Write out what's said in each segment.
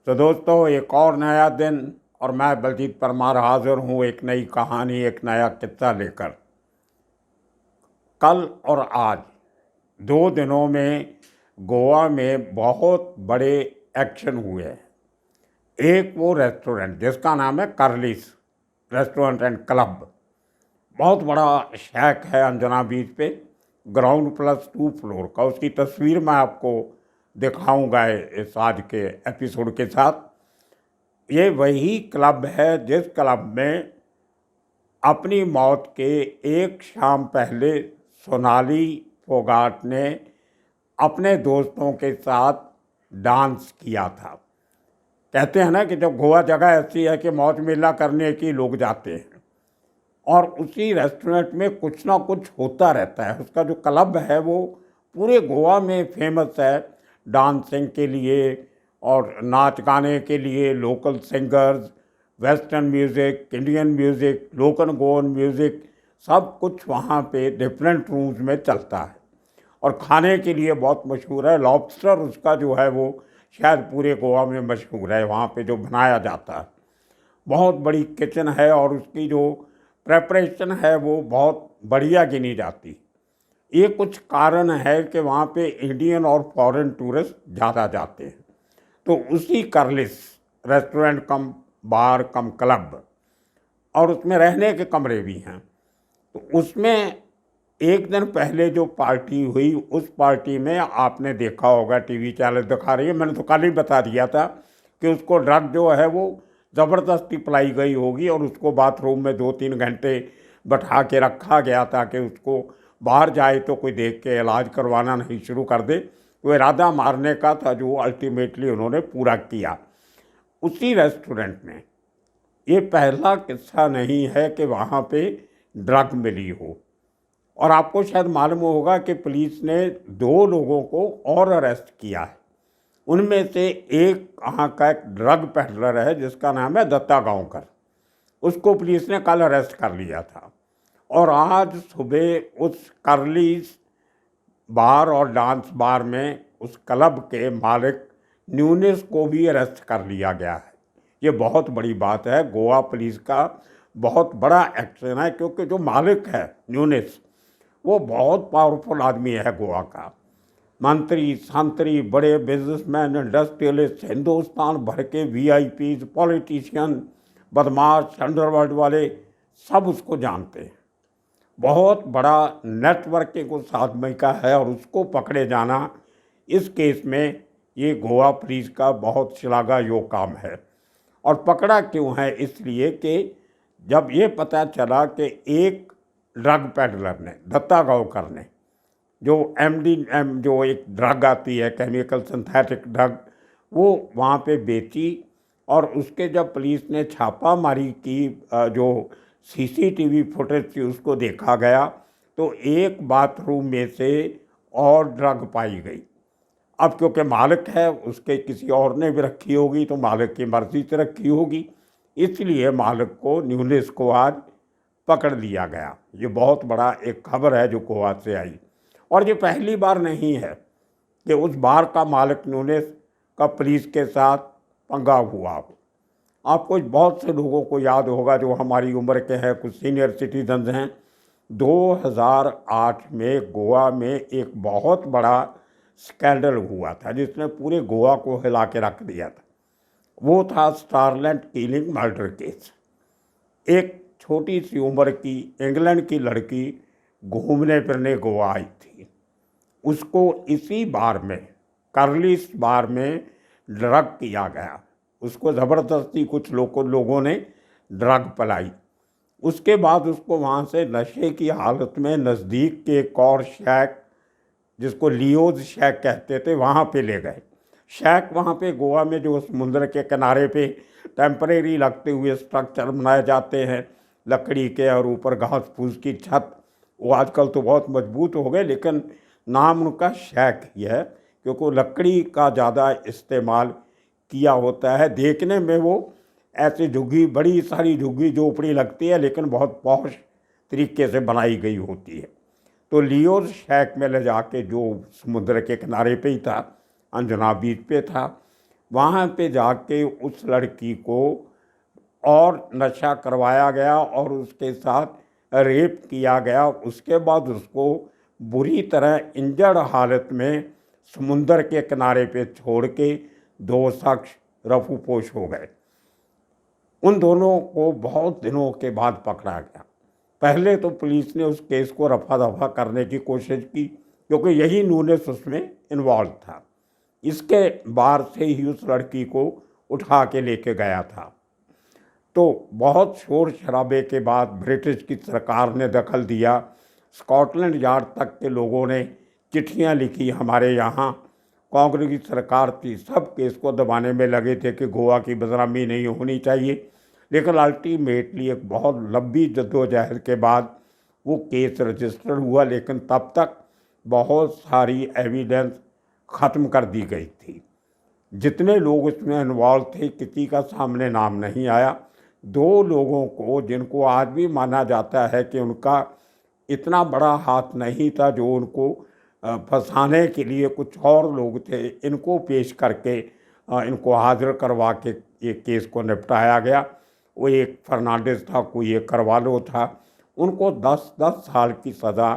तो दोस्तों, एक और नया दिन और मैं बलजीत परमार हाजिर हूँ एक नई कहानी, एक नया किस्सा लेकर। कल और आज 2 दिनों में गोवा में बहुत बड़े एक्शन हुए हैं। एक वो रेस्टोरेंट जिसका नाम है कर्लिस रेस्टोरेंट एंड क्लब, बहुत बड़ा शैक है अंजना बीच पे, ग्राउंड प्लस 2 फ्लोर का। उसकी तस्वीर मैं आपको दिखाऊंगा इस आज के एपिसोड के साथ। ये वही क्लब है जिस क्लब में अपनी मौत के एक शाम पहले सोनाली फोगाट ने अपने दोस्तों के साथ डांस किया था। कहते हैं ना कि जब गोवा जगह ऐसी है कि मौज मेला करने के लोग जाते हैं, और उसी रेस्टोरेंट में कुछ ना कुछ होता रहता है। उसका जो क्लब है वो पूरे गोवा में फेमस है डांसिंग के लिए और नाच गाने के लिए। Local singers, western music, Indian music, local Goan music, सब कुछ वहाँ पे डिफरेंट रूम्स में चलता है। और खाने के लिए बहुत मशहूर है। लॉबस्टर उसका जो है वो शायद पूरे गोवा में मशहूर है, वहाँ पे जो बनाया जाता है। बहुत बड़ी किचन है और उसकी जो प्रेपरेशन है वो बहुत बढ़िया गिनी जाती। ये कुछ कारण है कि वहाँ पे इंडियन और फॉरेन टूरिस्ट ज़्यादा जाते हैं। तो उसी कर्लिस रेस्टोरेंट कम बार कम क्लब, और उसमें रहने के कमरे भी हैं। तो उसमें एक दिन पहले जो पार्टी हुई, उस पार्टी में आपने देखा होगा, टीवी चैनल दिखा रही है, मैंने तो कल ही बता दिया था कि उसको ड्रग जो है वो ज़बरदस्ती पिलाई गई होगी और उसको बाथरूम में 2-3 घंटे बैठा के रखा गया ताकि उसको बाहर जाए तो कोई देख के इलाज करवाना नहीं शुरू कर दे। वो इरादा मारने का था जो अल्टीमेटली उन्होंने पूरा किया उसी रेस्टोरेंट में। ये पहला किस्सा नहीं है कि वहाँ पे ड्रग मिली हो। और आपको शायद मालूम होगा कि पुलिस ने 2 लोगों को और अरेस्ट किया है। उनमें से एक वहाँ का एक ड्रग पेडलर है जिसका नाम है दत्ता गांवकर। उसको पुलिस ने कल अरेस्ट कर लिया था। और आज सुबह उस कर्लीस बार और डांस बार में उस क्लब के मालिक न्यूनिस को भी अरेस्ट कर लिया गया है। ये बहुत बड़ी बात है, गोवा पुलिस का बहुत बड़ा एक्शन है, क्योंकि जो मालिक है न्यूनिस वो बहुत पावरफुल आदमी है गोवा का। मंत्री, संतरी, बड़े बिजनेसमैन, इंडस्ट्रियलिस्ट, हिंदुस्तान भर के वीआईपीज, पॉलिटिशियन, बदमाश, अंडरवर्ल्ड वाले सब उसको जानते हैं। बहुत बड़ा नेटवर्किंग उस आदमी का है और उसको पकड़े जाना इस केस में ये गोवा पुलिस का बहुत श्लाघायोग काम है। और पकड़ा क्यों है? इसलिए कि जब ये पता चला कि एक ड्रग पेडलर ने, दत्ता गांवकर ने, जो MDM जो एक ड्रग आती है, केमिकल सिंथेटिक ड्रग, वो वहाँ पे बेची। और उसके जब पुलिस ने छापामारी की, जो CCTV फुटेज थी उसको देखा गया, तो एक बाथरूम में से और ड्रग पाई गई। अब क्योंकि मालिक है, उसके किसी और ने भी रखी होगी तो मालिक की मर्जी से रखी होगी, इसलिए मालिक को, न्यूनिस को आज पकड़ लिया गया। ये बहुत बड़ा एक खबर है जो गोवा से आई। और ये पहली बार नहीं है कि उस बार का मालिक न्यूनिस का पुलिस के साथ पंगा हुआ हो। आपको बहुत से लोगों को याद होगा जो हमारी उम्र के हैं, कुछ सीनियर सिटीजन्स हैं। 2008 में गोवा में एक बहुत बड़ा स्कैंडल हुआ था जिसने पूरे गोवा को हिला के रख दिया था। वो था स्टारलैंड किलिंग मर्डर केस। एक छोटी सी उम्र की इंग्लैंड की लड़की घूमने फिरने गोवा आई थी। उसको इसी बार में, कर्लिस बार में ड्रग किया गया। उसको ज़बरदस्ती कुछ लोगों ने ड्रग पिलाई। उसके बाद उसको वहाँ से नशे की हालत में नज़दीक के एक और शैक, जिसको लियोज शैक कहते थे, वहाँ पे ले गए। शैक वहाँ पे गोवा में जो समुद्र के किनारे पे टेम्परेरी लगते हुए स्ट्रक्चर बनाए जाते हैं लकड़ी के और ऊपर घास फूस की छत, वो आजकल तो बहुत मजबूत हो गए, लेकिन नाम उनका शैक ही है क्योंकि वो लकड़ी का ज़्यादा इस्तेमाल किया होता है। देखने में वो ऐसी झुग्गी, बड़ी सारी झुग्गी झोपड़ी लगती है, लेकिन बहुत पॉश तरीके से बनाई गई होती है। तो लियोज शैक में ले जाके, जो समुद्र के किनारे पे ही था, अंजना बीच पे था, वहाँ पे जाके उस लड़की को और नशा करवाया गया और उसके साथ रेप किया गया। उसके बाद उसको बुरी तरह इंजर्ड हालत में समुंदर के किनारे पे छोड़ के दो शख्स रफूपोश हो गए। उन दोनों को बहुत दिनों के बाद पकड़ा गया। पहले तो पुलिस ने उस केस को रफा दफा करने की कोशिश की क्योंकि यही नूनेस उसमें इन्वॉल्व था। इसके बाहर से ही उस लड़की को उठा के लेके गया था। तो बहुत शोर शराबे के बाद ब्रिटिश की सरकार ने दखल दिया। स्कॉटलैंड यार्ड तक के लोगों ने चिट्ठियां लिखी हमारे यहाँ। कांग्रेस की सरकार थी, सब केस को दबाने में लगे थे कि गोवा की बदनामी नहीं होनी चाहिए। लेकिन अल्टीमेटली एक बहुत लंबी जद्दोजहद के बाद वो केस रजिस्टर हुआ, लेकिन तब तक बहुत सारी एविडेंस ख़त्म कर दी गई थी। जितने लोग इसमें इन्वॉल्व थे किसी का सामने नाम नहीं आया। दो लोगों को जिनको आज भी माना जाता है कि उनका इतना बड़ा हाथ नहीं था, जो उनको फंसाने के लिए कुछ और लोग थे, इनको पेश करके इनको हाजिर करवा के ये केस को निपटाया गया। वो एक फर्नांडिस था, कोई एक करवालो था। उनको 10-10 साल की सज़ा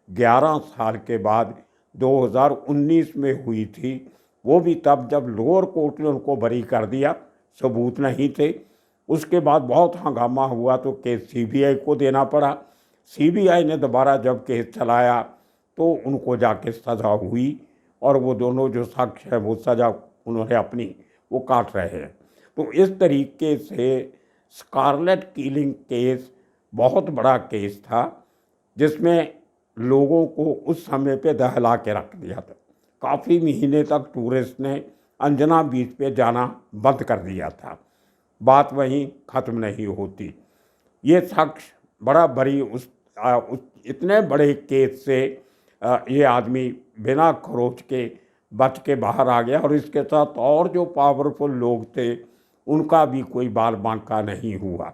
11 साल के बाद 2019 में हुई थी। वो भी तब जब लोअर कोर्ट ने उनको बरी कर दिया, सबूत नहीं थे। उसके बाद बहुत हंगामा हुआ तो केस सीबीआई को देना पड़ा। सीबीआई ने दोबारा जब केस चलाया तो उनको जाके सज़ा हुई और वो दोनों जो शख्स हैं वो सज़ा उन्होंने अपनी वो काट रहे हैं। तो इस तरीके से स्कारलेट किलिंग केस बहुत बड़ा केस था, जिसमें लोगों को उस समय पे दहला के रख दिया था। काफ़ी महीने तक टूरिस्ट ने अंजना बीच पे जाना बंद कर दिया था। बात वहीं ख़त्म नहीं होती। ये शख्स बड़ा बड़ी उस इतने बड़े केस से ये आदमी बिना खरोच के बच के बाहर आ गया और इसके साथ और जो पावरफुल लोग थे उनका भी कोई बाल बांका नहीं हुआ।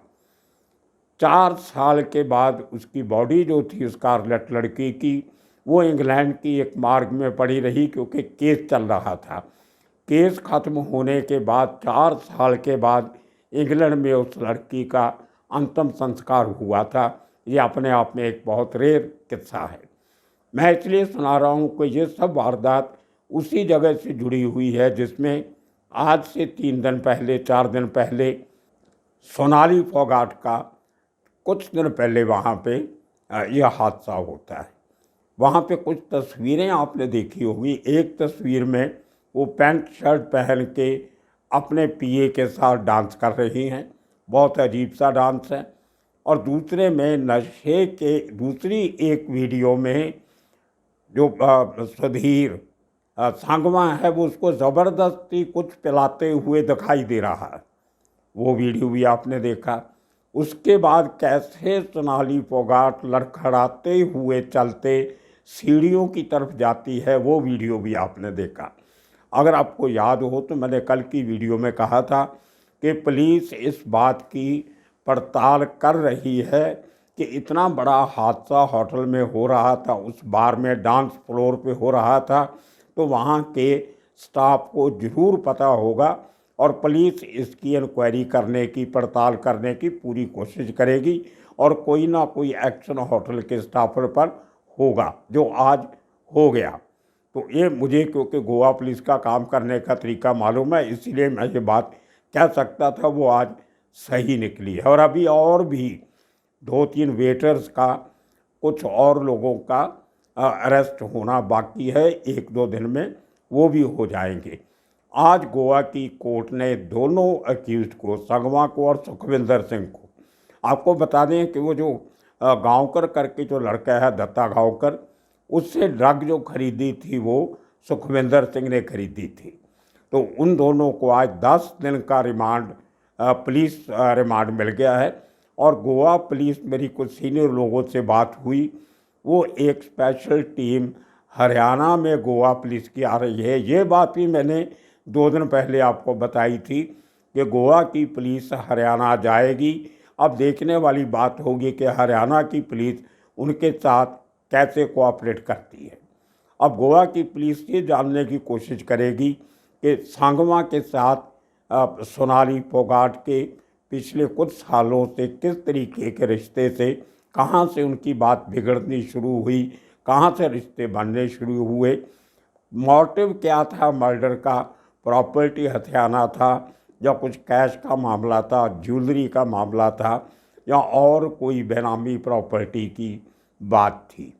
4 साल के बाद उसकी बॉडी जो थी स्कारलेट लड़की की, वो इंग्लैंड की एक मार्ग में पड़ी रही क्योंकि केस चल रहा था। केस ख़त्म होने के बाद 4 साल के बाद इंग्लैंड में उस लड़की का अंतिम संस्कार हुआ था। ये अपने आप में एक बहुत रेयर किस्सा है। मैं इसलिए सुना रहा हूँ कि ये सब वारदात उसी जगह से जुड़ी हुई है जिसमें आज से 3 दिन पहले 4 दिन पहले सोनाली फोगाट का कुछ दिन पहले वहाँ पे यह हादसा होता है। वहाँ पे कुछ तस्वीरें आपने देखी होगी। एक तस्वीर में वो पैंट शर्ट पहन के अपने पीए के साथ डांस कर रही हैं, बहुत अजीब सा डांस है। और दूसरे में नशे के दूसरी एक वीडियो में जो सुधीर संगमा है वो उसको ज़बरदस्ती कुछ पिलाते हुए दिखाई दे रहा है। वो वीडियो भी आपने देखा। उसके बाद कैसे सोनाली फोगाट लड़खड़ाते हुए चलते सीढ़ियों की तरफ जाती है, वो वीडियो भी आपने देखा। अगर आपको याद हो तो मैंने कल की वीडियो में कहा था कि पुलिस इस बात की पड़ताल कर रही है कि इतना बड़ा हादसा होटल में हो रहा था, उस बार में डांस फ्लोर पे हो रहा था, तो वहाँ के स्टाफ को ज़रूर पता होगा और पुलिस इसकी इंक्वायरी करने की, पड़ताल करने की पूरी कोशिश करेगी और कोई ना कोई एक्शन होटल के स्टाफर पर होगा, जो आज हो गया। तो ये मुझे क्योंकि गोवा पुलिस का काम करने का तरीका मालूम है, इसीलिए मैं ये बात कह सकता था वो आज सही निकली है। और अभी और भी 2-3 वेटर्स का, कुछ और लोगों का अरेस्ट होना बाकी है। 1-2 दिन में वो भी हो जाएंगे। आज गोवा की कोर्ट ने दोनों अक्यूज्ड को, संगमा को और सुखविंदर सिंह को, आपको बता दें कि वो जो गांवकर करके जो लड़का है दत्ता गांवकर, उससे ड्रग जो खरीदी थी वो सुखविंदर सिंह ने खरीदी थी। तो उन दोनों को आज 10 दिन का रिमांड, पुलिस रिमांड मिल गया है। और गोवा पुलिस, मेरी कुछ सीनियर लोगों से बात हुई, वो एक स्पेशल टीम हरियाणा में गोवा पुलिस की आ रही है। ये बात भी मैंने 2 दिन पहले आपको बताई थी कि गोवा की पुलिस हरियाणा जाएगी। अब देखने वाली बात होगी कि हरियाणा की पुलिस उनके साथ कैसे कोऑपरेट करती है। अब गोवा की पुलिस ये जानने की कोशिश करेगी कि सांगवा के साथ सोनाली फोगाट के पिछले कुछ सालों से किस तरीके के रिश्ते से, कहाँ से उनकी बात बिगड़नी शुरू हुई, कहाँ से रिश्ते बनने शुरू हुए, मोटिव क्या था मर्डर का, प्रॉपर्टी हथियाना था या कुछ कैश का मामला था, ज्वेलरी का मामला था या और कोई बेनामी प्रॉपर्टी की बात थी।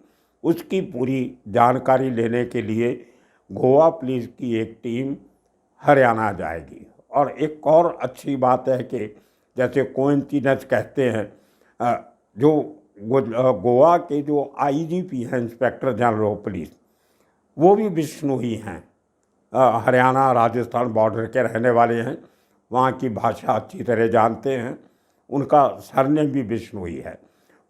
उसकी पूरी जानकारी लेने के लिए गोवा पुलिस की एक टीम हरियाणा जाएगी। और एक और अच्छी बात है कि जैसे कोइंसिडेंस कहते हैं, जो गोवा के जो आईजीपी हैं, इंस्पेक्टर जनरल ऑफ पुलिस, वो भी बिश्नोई हैं, हरियाणा राजस्थान बॉर्डर के रहने वाले हैं, वहाँ की भाषा अच्छी तरह जानते हैं, उनका सरनेम भी बिश्नोई है।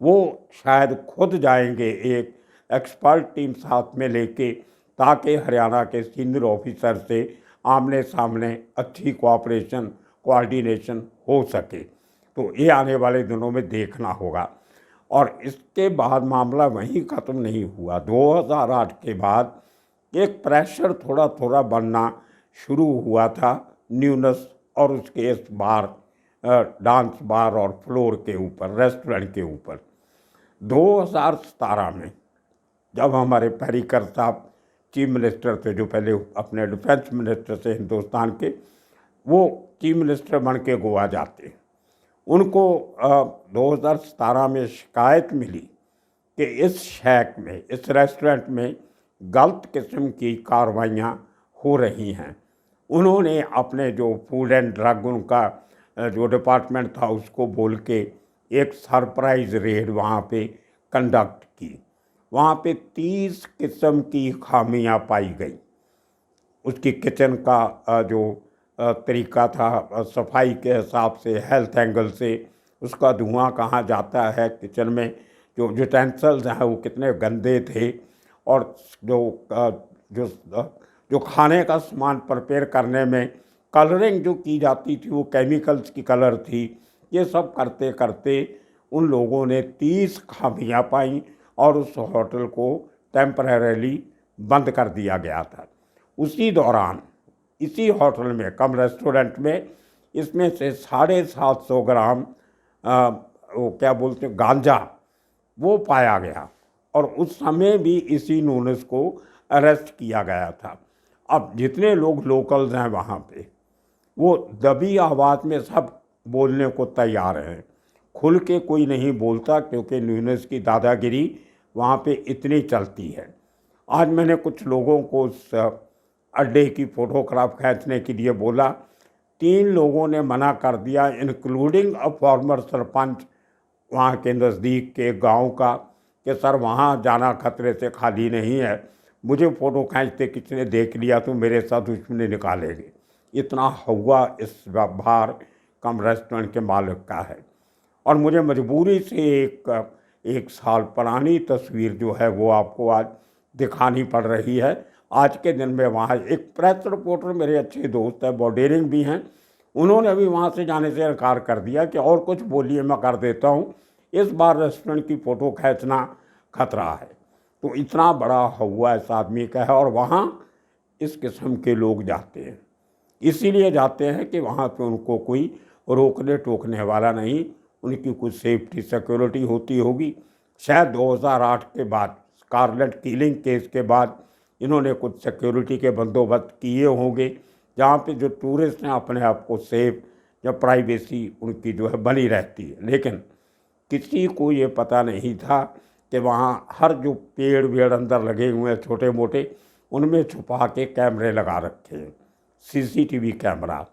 वो शायद खुद जाएंगे एक एक्सपर्ट टीम साथ में लेके, ताकि हरियाणा के सीनियर ऑफिसर से आमने सामने अच्छी कोऑपरेशन कोऑर्डिनेशन हो सके। तो ये आने वाले दिनों में देखना होगा। और इसके बाद मामला वहीं ख़त्म नहीं हुआ। 2008 के बाद एक प्रेशर थोड़ा थोड़ा बनना शुरू हुआ था न्यूनस और उसके इस बार, डांस बार और फ्लोर के ऊपर, रेस्टोरेंट के ऊपर। 2017 में जब हमारे पर्रिकर साहब चीफ मिनिस्टर थे, जो पहले अपने डिफेंस मिनिस्टर से हिंदुस्तान के, वो चीफ मिनिस्टर बन के गोवा जाते, उनको 2017 में शिकायत मिली कि इस शैक में, इस रेस्टोरेंट में गलत किस्म की कार्रवाइयाँ हो रही हैं। उन्होंने अपने जो फूड एंड ड्रग उनका जो डिपार्टमेंट था उसको बोल के एक सरप्राइज रेड वहाँ पे कंडक्ट की। वहाँ पे 30 किस्म की खामियां पाई गई। उसकी किचन का जो तरीका था, सफाई के हिसाब से, हेल्थ एंगल से, उसका धुआं कहाँ जाता है, किचन में जो यूटेंसिल्स हैं वो कितने गंदे थे, और जो खाने का सामान प्रिपेयर करने में कलरिंग जो की जाती थी वो केमिकल्स की कलर थी। ये सब करते करते उन लोगों ने 30 खामियां पाई और उस होटल को टेम्परेरीली बंद कर दिया गया था। उसी दौरान इसी होटल में, कम रेस्टोरेंट में, इसमें से 750 ग्राम वो क्या बोलते हैं, गांजा, वो पाया गया और उस समय भी इसी न्यूनस को अरेस्ट किया गया था। अब जितने लोग लोकल्स हैं वहाँ पे, वो दबी आवाज़ में सब बोलने को तैयार हैं, खुल के कोई नहीं बोलता, क्योंकि न्यूनस की दादागिरी वहाँ पे इतनी चलती है। आज मैंने कुछ लोगों को उस अड्डे की फ़ोटोग्राफ खींचने के लिए बोला, 3 लोगों ने मना कर दिया, इंक्लूडिंग अ फॉर्मर सरपंच वहाँ के नज़दीक के गांव का, कि सर वहाँ जाना खतरे से खाली नहीं है, मुझे फ़ोटो खींचते किसी ने देख लिया तो मेरे साथ दुश्मनी निकालेंगे। इतना हुआ इस बार कम रेस्टोरेंट के मालिक का है। और मुझे मजबूरी से एक साल पुरानी तस्वीर जो है वो आपको आज दिखानी पड़ रही है। आज के दिन में वहाँ एक प्रेस रिपोर्टर, मेरे अच्छे दोस्त हैं, बॉर्डरिंग भी हैं, उन्होंने अभी वहाँ से जाने से इनकार कर दिया कि और कुछ बोलिए मैं कर देता हूँ, इस बार रेस्टोरेंट की फ़ोटो खींचना खतरा है। तो इतना बड़ा हुआ इस आदमी का है। और वहाँ इस किस्म के लोग जाते हैं, इसीलिए जाते हैं कि वहाँ पे उनको कोई रोकने टोकने वाला नहीं, उनकी कुछ सेफ्टी सिक्योरिटी होती होगी। शायद 2008 के बाद, स्कारलेट किलिंग केस के बाद, इन्होंने कुछ सिक्योरिटी के बंदोबस्त किए होंगे, जहाँ पे जो टूरिस्ट हैं अपने आप को सेफ या प्राइवेसी उनकी जो है बनी रहती है। लेकिन किसी को ये पता नहीं था कि वहाँ हर जो पेड़ वेड़ अंदर लगे हुए हैं छोटे मोटे, उनमें छुपा के कैमरे लगा रखे हैं, सीसीटीवी कैमरा।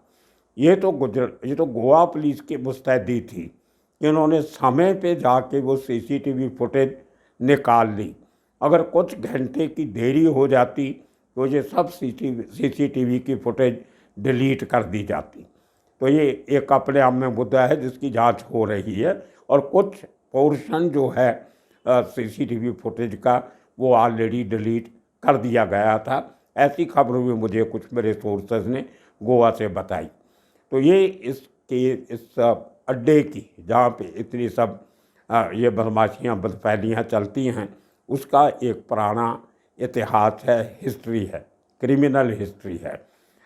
ये तो गोवा पुलिस की मुस्तैदी थी कि उन्होंने समय पे जाके वो सीसीटीवी फुटेज निकाल ली। अगर कुछ घंटे की देरी हो जाती तो ये सब सीसीटीवी की फुटेज डिलीट कर दी जाती। तो ये एक अपने आप में मुद्दा है जिसकी जांच हो रही है। और कुछ पोर्शन जो है सीसीटीवी फुटेज का वो ऑलरेडी डिलीट कर दिया गया था। ऐसी खबर भी मुझे कुछ मेरे सोर्सेज ने गोवा से बताई। तो ये इस अड्डे की, जहाँ पे इतनी सब ये बदमाशियाँ बदफैलियाँ चलती हैं, उसका एक पुराना इतिहास है, हिस्ट्री है, क्रिमिनल हिस्ट्री है।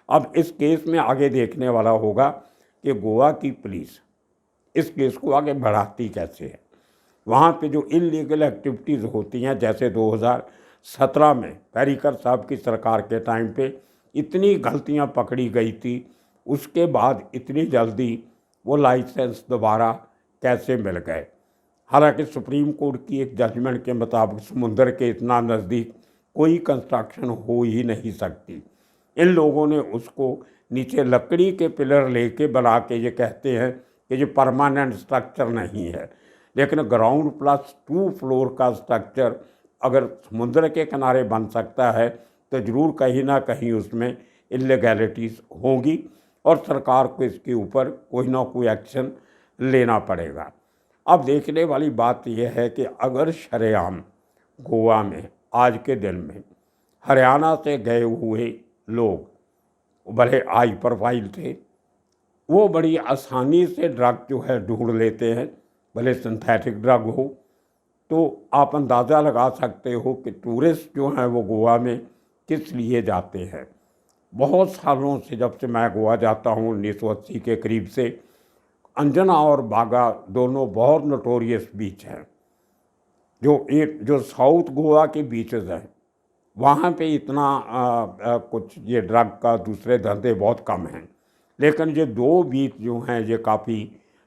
अब इस केस में आगे देखने वाला होगा कि गोवा की पुलिस इस केस को आगे बढ़ाती कैसे है। वहाँ पे जो इलीगल एक्टिविटीज़ होती हैं, जैसे 2017 में पर्रिकर साहब की सरकार के टाइम पे इतनी गलतियाँ पकड़ी गई थी, उसके बाद इतनी जल्दी वो लाइसेंस दोबारा कैसे मिल गए। हालांकि सुप्रीम कोर्ट की एक जजमेंट के मुताबिक समुंदर के इतना नज़दीक कोई कंस्ट्रक्शन हो ही नहीं सकती। इन लोगों ने उसको नीचे लकड़ी के पिलर लेके बना के ये कहते हैं कि ये परमानेंट स्ट्रक्चर नहीं है, लेकिन ग्राउंड प्लस 2 फ्लोर का स्ट्रक्चर अगर समुद्र के किनारे बन सकता है तो ज़रूर कहीं ना कहीं उसमें इलीगैलिटीज़ होंगी और सरकार को इसके ऊपर कोई ना कोई एक्शन लेना पड़ेगा। अब देखने वाली बात यह है कि अगर शरेआम गोवा में आज के दिन में हरियाणा से गए हुए लोग बड़े हाई प्रोफाइल थे, वो बड़ी आसानी से ड्रग जो है ढूंढ लेते हैं, भले सिंथेटिक ड्रग हो, तो आप अंदाज़ा लगा सकते हो कि टूरिस्ट जो हैं वो गोवा में किस लिए जाते हैं। बहुत सालों से, जब से मैं गोवा जाता हूँ 1980 के करीब से, अंजना और बागा दोनों बहुत नोटोरियस बीच हैं। जो साउथ गोवा के बीचेस हैं वहाँ पे इतना कुछ ये ड्रग का दूसरे धंधे बहुत कम हैं, लेकिन ये 2 बीच जो हैं ये काफ़ी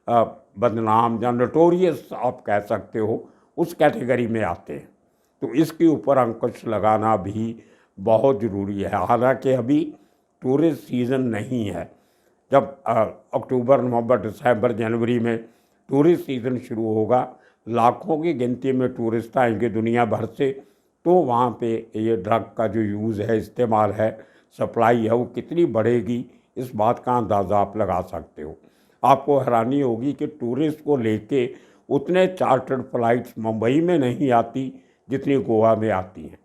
बदनाम या नोटोरियस आप कह सकते हो, उस कैटेगरी में आते हैं। तो इसके ऊपर अंकुश लगाना भी बहुत ज़रूरी है। हालांकि अभी टूरिस्ट सीज़न नहीं है। जब अक्टूबर, नवंबर, दिसंबर, जनवरी में टूरिस्ट सीज़न शुरू होगा, लाखों की गिनती में टूरिस्ट आएंगे दुनिया भर से, तो वहाँ पे ये ड्रग का जो यूज़ है, इस्तेमाल है, सप्लाई है, वो कितनी बढ़ेगी इस बात का अंदाज़ा आप लगा सकते हो। आपको हैरानी होगी कि टूरिस्ट को लेके उतने चार्टर्ड फ्लाइट्स मुंबई में नहीं आती जितनी गोवा में आती हैं।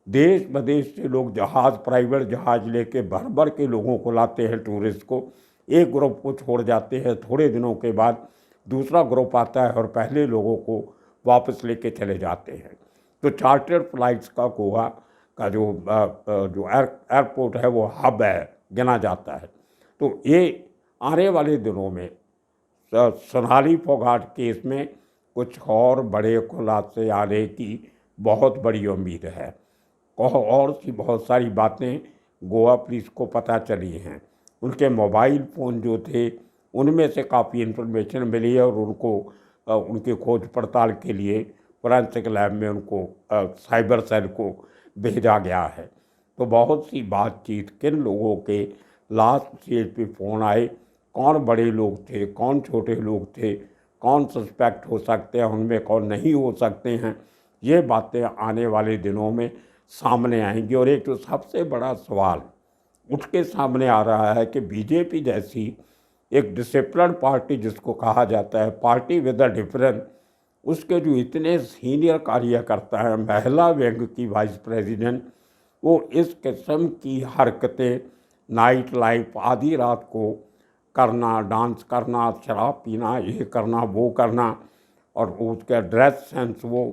देश विदेश से लोग जहाज़, प्राइवेट जहाज़ लेके भर भर के लोगों को लाते हैं, टूरिस्ट को। एक ग्रुप को छोड़ जाते हैं, थोड़े दिनों के बाद दूसरा ग्रुप आता है और पहले लोगों को वापस लेके चले जाते हैं। तो चार्टर्ड फ्लाइट्स का गोवा का जो एयरपोर्ट है वो हब है, गिना जाता है। तो ये आने वाले दिनों में सोनाली फोगाट केस में कुछ और बड़े खुलासे आने की बहुत बड़ी उम्मीद है। और सी बहुत सारी बातें गोवा पुलिस को पता चली हैं। उनके मोबाइल फ़ोन जो थे उनमें से काफ़ी इन्फॉर्मेशन मिली है और उनको उनकी खोज पड़ताल के लिए फोरेंसिक लैब में उनको साइबर सेल को भेजा गया है। तो बहुत सी बातचीत, किन लोगों के लास्ट स्टेज पे फ़ोन आए, कौन बड़े लोग थे, कौन छोटे लोग थे, कौन सस्पेक्ट हो सकते हैं उनमें, कौन नहीं हो सकते हैं, ये बातें आने वाले दिनों में सामने आएंगी। और एक तो सबसे बड़ा सवाल उठ के सामने आ रहा है कि बीजेपी जैसी एक डिसिप्लिन पार्टी जिसको कहा जाता है, पार्टी विद अ डिफरेंस, उसके जो इतने सीनियर कार्यकर्ता हैं, महिला विंग की वाइस प्रेसिडेंट, वो इस किस्म की हरकतें, नाइट लाइफ, आधी रात को करना, डांस करना, शराब पीना, ये करना, वो करना, और उसका ड्रेस सेंस वो,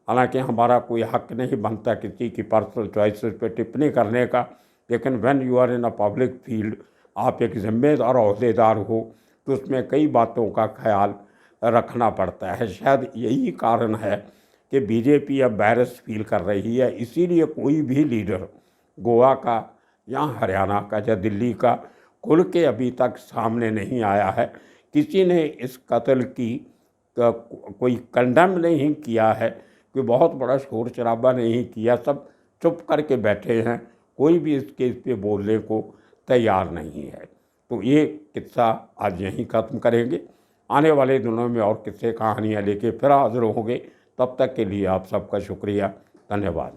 हालांकि हमारा कोई हक नहीं बनता किसी की पर्सनल चॉइसेस पे टिप्पणी करने का, लेकिन when you are in a public field, आप एक जिम्मेदार अहदेदार हो, तो उसमें कई बातों का ख्याल रखना पड़ता है। शायद यही कारण है कि बीजेपी अब बैरस फील कर रही है, इसीलिए कोई भी लीडर गोवा का या हरियाणा का या दिल्ली का खुल के अभी तक सामने नहीं आया है। किसी ने इस कत्ल की कोई कंडेम नहीं किया है, कोई बहुत बड़ा शोर शराबा नहीं किया, सब चुप करके बैठे हैं, कोई भी इस केस पे बोलने को तैयार नहीं है। तो ये किस्सा आज यहीं ख़त्म करेंगे। आने वाले दिनों में और किस्से कहानियाँ लेके फिर हाजिर होंगे। तब तक के लिए आप सबका शुक्रिया, धन्यवाद।